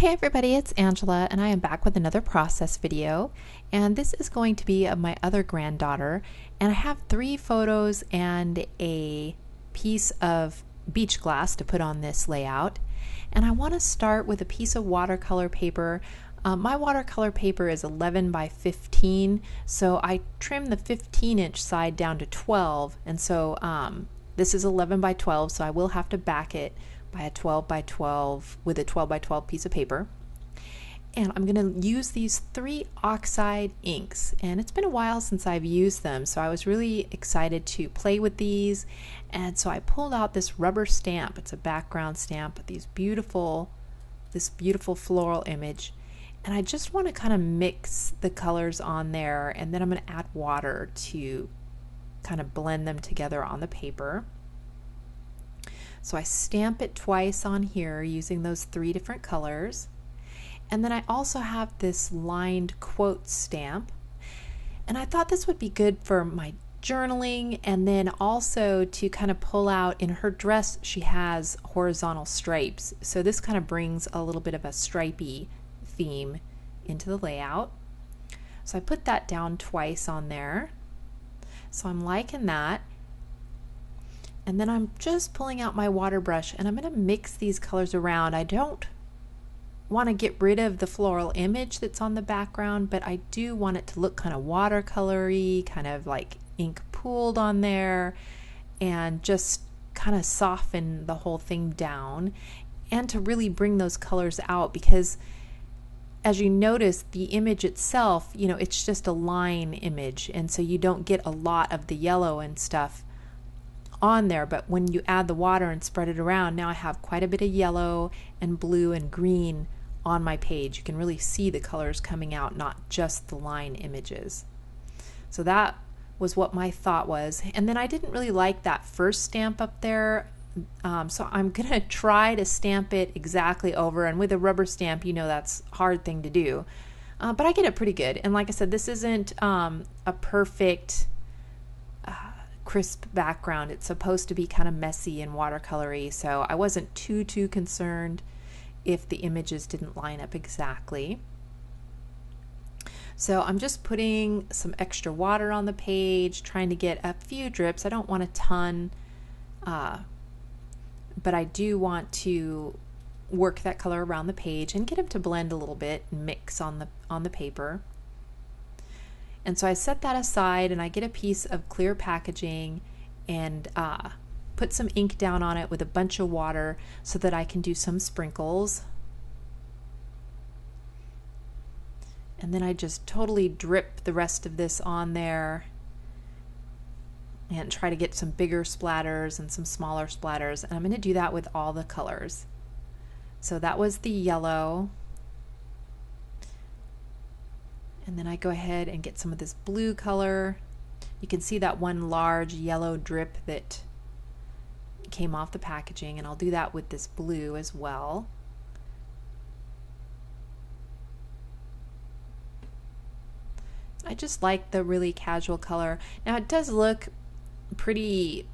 Hey everybody, it's Angela and I am back with another process video, and this is going to be of my other granddaughter, and I have 3 photos and a piece of beach glass to put on this layout. And I want to start with a piece of watercolor paper. My watercolor paper is 11 by 15, so I trimmed the 15-inch side down to 12, and so this is 11 by 12, so I will have to back it by a 12 by 12 with a 12 by 12 piece of paper. And I'm going to use these 3 oxide inks, and it's been a while since I've used them, so I was really excited to play with these. And so I pulled out this rubber stamp. It's a background stamp, this beautiful floral image, and I just want to kind of mix the colors on there, and then I'm going to add water to kind of blend them together on the paper. So I stamp it twice on here using those 3 different colors. And then I also have this lined quote stamp. And I thought this would be good for my journaling, and then also to kind of pull out. In her dress she has horizontal stripes, so this kind of brings a little bit of a stripy theme into the layout. So I put that down twice on there. So I'm liking that. And then I'm just pulling out my water brush, and I'm going to mix these colors around. I don't want to get rid of the floral image that's on the background, but I do want it to look kind of watercolory, kind of like ink pooled on there, and just kind of soften the whole thing down, and to really bring those colors out, because as you notice, the image itself, it's just a line image, and so you don't get a lot of the yellow and stuff on there. But when you add the water and spread it around, now I have quite a bit of yellow and blue and green on my page. You can really see the colors coming out, not just the line images. So that was what my thought was. And then I didn't really like that first stamp up there, so I'm gonna try to stamp it exactly over, and with a rubber stamp, that's a hard thing to do, but I get it pretty good. And like I said, this isn't a perfect crisp background. It's supposed to be kind of messy and watercolory, so I wasn't too concerned if the images didn't line up exactly. So I'm just putting some extra water on the page, trying to get a few drips. I don't want a ton, but I do want to work that color around the page and get them to blend a little bit and mix on the paper. And so I set that aside, and I get a piece of clear packaging and put some ink down on it with a bunch of water so that I can do some sprinkles. And then I just totally drip the rest of this on there and try to get some bigger splatters and some smaller splatters. And I'm going to do that with all the colors. So that was the yellow. And then I go ahead and get some of this blue color. You can see that one large yellow drip that came off the packaging, and I'll do that with this blue as well. I just like the really casual color. Now it does look pretty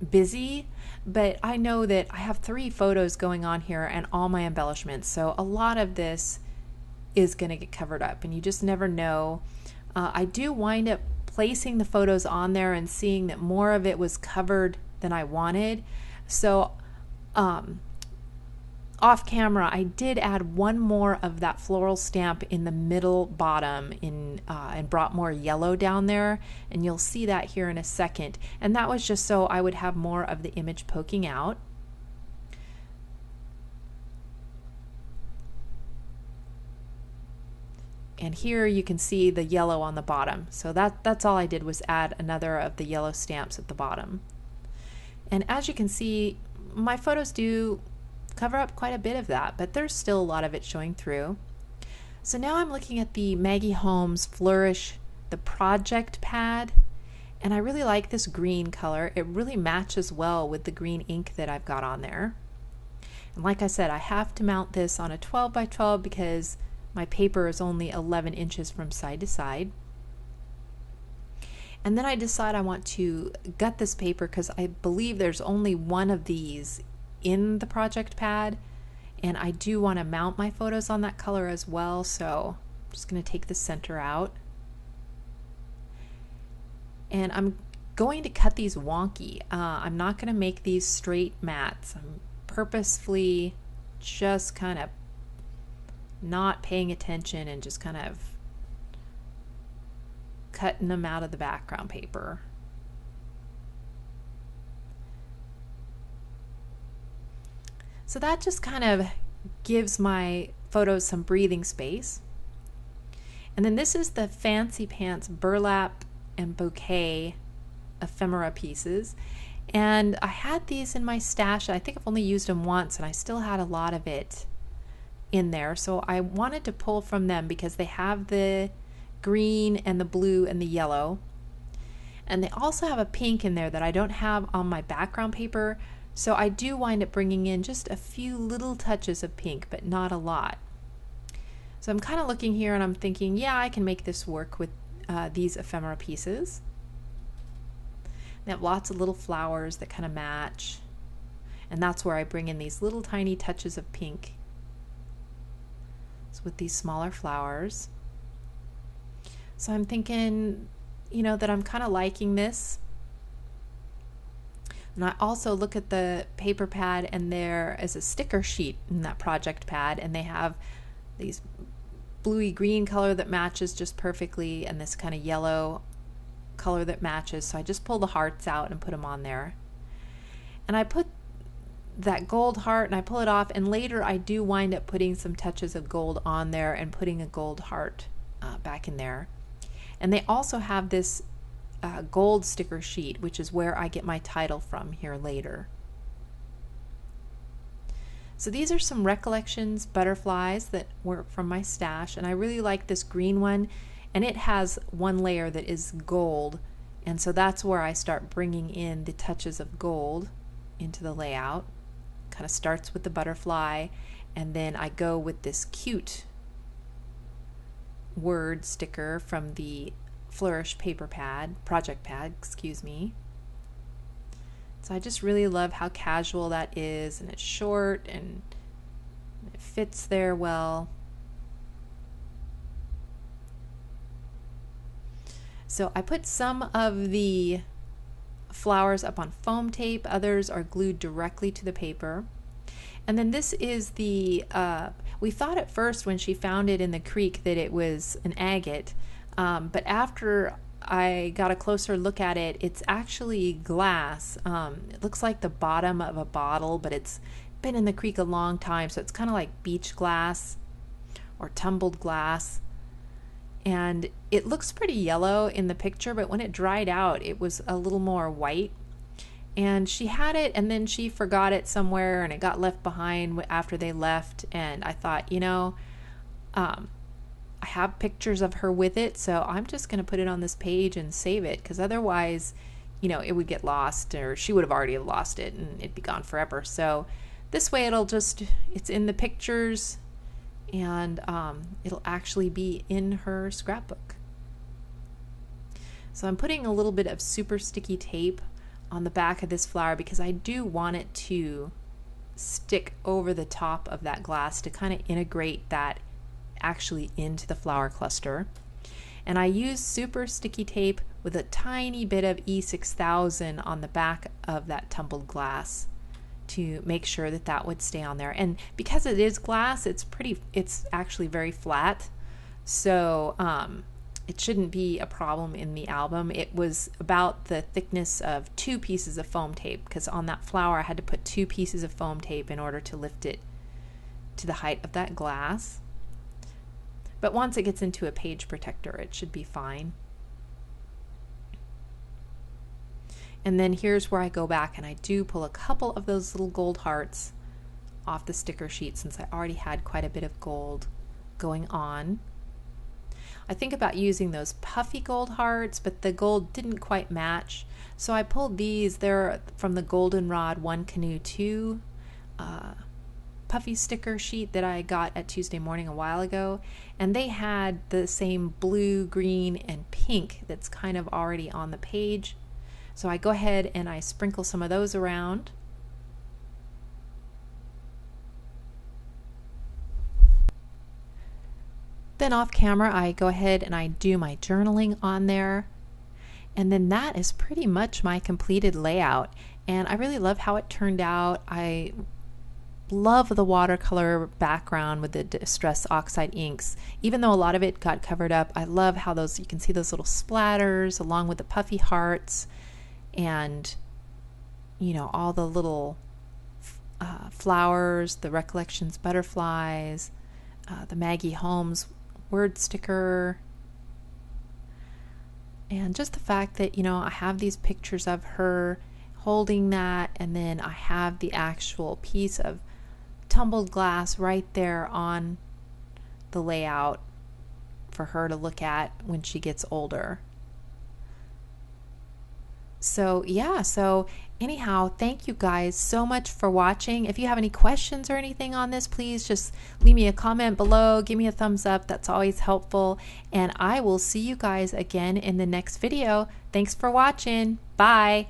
busy, but I know that I have 3 photos going on here and all my embellishments, so a lot of this is going to get covered up, and you just never know. I do wind up placing the photos on there and seeing that more of it was covered than I wanted. So off camera, I did add one more of that floral stamp in the middle bottom and brought more yellow down there, and you'll see that here in a second. And that was just so I would have more of the image poking out. And here you can see the yellow on the bottom. So that's all I did, was add another of the yellow stamps at the bottom. And as you can see, my photos do cover up quite a bit of that, but there's still a lot of it showing through. So now I'm looking at the Maggie Holmes Flourish, the project pad, and I really like this green color. It really matches well with the green ink that I've got on there. And like I said, I have to mount this on a 12 by 12 because my paper is only 11 inches from side to side. And then I decide I want to gut this paper because I believe there's only one of these in the project pad, And I do want to mount my photos on that color as well, so I'm just going to take the center out. And I'm going to cut these wonky. I'm not going to make these straight mats. I'm purposefully just kind of not paying attention and just kind of cutting them out of the background paper. So that just kind of gives my photos some breathing space. And then this is the Fancy Pants burlap and bouquet ephemera pieces. And I had these in my stash. I think I've only used them once, and I still had a lot of it in there. So I wanted to pull from them because they have the green and the blue and the yellow. And they also have a pink in there that I don't have on my background paper. So I do wind up bringing in just a few little touches of pink, but not a lot. So I'm kind of looking here and I'm thinking, yeah, I can make this work with these ephemera pieces. They have lots of little flowers that kind of match. And that's where I bring in these little tiny touches of pink. So with these smaller flowers. So I'm thinking, you know, that I'm kind of liking this. And I also look at the paper pad, and there is a sticker sheet in that project pad, and they have these bluey green color that matches just perfectly and this kind of yellow color that matches. So I just pull the hearts out and put them on there. And I put that gold heart and I pull it off, and later I do wind up putting some touches of gold on there and putting a gold heart back in there. And they also have this gold sticker sheet, which is where I get my title from here later. So these are some Recollections butterflies that were from my stash, and I really like this green one, and it has one layer that is gold, and so that's where I start bringing in the touches of gold into the layout. Kind of starts with the butterfly, and then I go with this cute word sticker from the Flourish paper pad, project pad, excuse me. So I just really love how casual that is, and it's short and it fits there well. So I put some of the flowers up on foam tape, others are glued directly to the paper. And then this is the, we thought at first when she found it in the creek that it was an agate, but after I got a closer look at it, it's actually glass. It looks like the bottom of a bottle, but it's been in the creek a long time, so it's kind of like beach glass or tumbled glass. And it looks pretty yellow in the picture, but when it dried out, it was a little more white. And she had it, and then she forgot it somewhere, and it got left behind after they left. And I thought, you know, I have pictures of her with it, so I'm just going to put it on this page and save it, because otherwise, you know, it would get lost, or she would have already lost it and it'd be gone forever. So this way it's in the pictures, and it'll actually be in her scrapbook. So I'm putting a little bit of super sticky tape on the back of this flower because I do want it to stick over the top of that glass to kind of integrate that actually into the flower cluster. And I use super sticky tape with a tiny bit of E6000 on the back of that tumbled glass to make sure that that would stay on there. And because it is glass, it's actually very flat, so it shouldn't be a problem in the album. It was about the thickness of 2 pieces of foam tape, because on that flower I had to put 2 pieces of foam tape in order to lift it to the height of that glass. But once it gets into a page protector, it should be fine. And then here's where I go back and I do pull a couple of those little gold hearts off the sticker sheet, since I already had quite a bit of gold going on. I think about using those puffy gold hearts, but the gold didn't quite match. So I pulled these. They're from the Goldenrod One Canoe 2 puffy sticker sheet that I got at Tuesday Morning a while ago. And they had the same blue, green, and pink that's kind of already on the page. So I go ahead and I sprinkle some of those around. Then off camera, I go ahead and I do my journaling on there. And then that is pretty much my completed layout. And I really love how it turned out. I love the watercolor background with the Distress Oxide inks. Even though a lot of it got covered up, I love how those, you can see those little splatters along with the puffy hearts and, you know, all the little flowers, the Recollections butterflies, the Maggie Holmes word sticker, and just the fact that, you know, I have these pictures of her holding that, and then I have the actual piece of tumbled glass right there on the layout for her to look at when she gets older. So yeah, so anyhow, thank you guys so much for watching. If you have any questions or anything on this, please just leave me a comment below, give me a thumbs up, that's always helpful, and I will see you guys again in the next video. Thanks for watching. Bye.